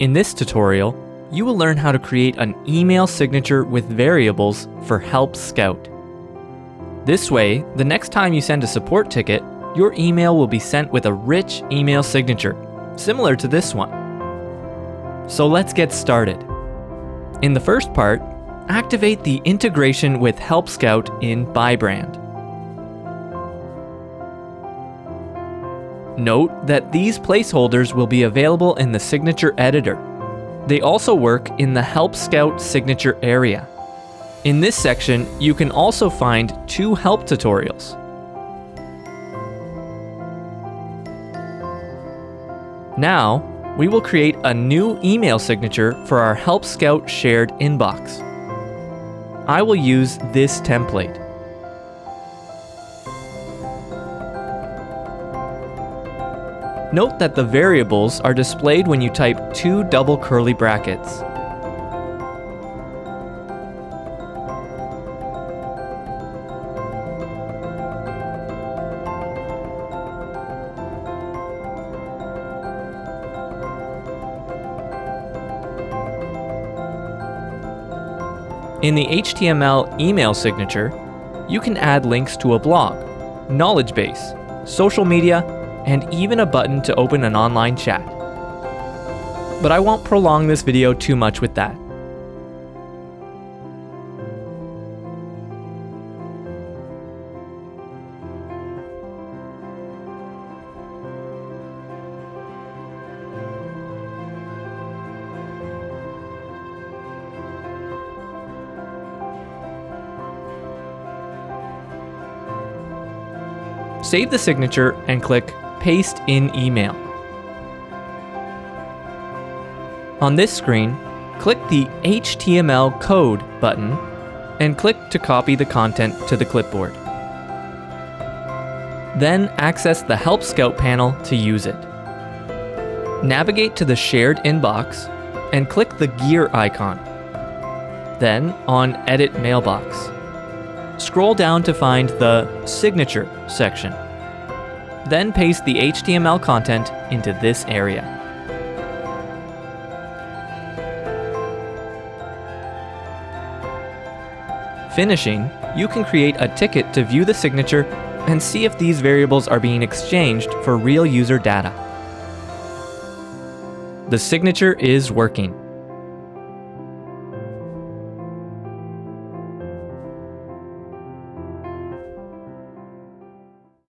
In this tutorial, you will learn how to create an email signature with variables for Help Scout. This way, the next time you send a support ticket, your email will be sent with a rich email signature, similar to this one. So let's get started. In the first part, activate the integration with Help Scout in ByBrand. Note that these placeholders will be available in the signature editor. They also work in the Help Scout signature area. In this section, you can also find 2 help tutorials. Now, we will create a new email signature for our Help Scout shared inbox. I will use this template. Note that the variables are displayed when you type 2 double curly brackets. In the HTML email signature, you can add links to a blog, knowledge base, social media, and even a button to open an online chat. But I won't prolong this video too much with that. Save the signature and click Paste in Email. On this screen, click the HTML Code button and click to copy the content to the clipboard. Then access the Help Scout panel to use it. Navigate to the shared inbox and click the gear icon. Then on Edit Mailbox. Scroll down to find the Signature section. Then paste the HTML content into this area. Finishing, you can create a ticket to view the signature and see if these variables are being exchanged for real user data. The signature is working.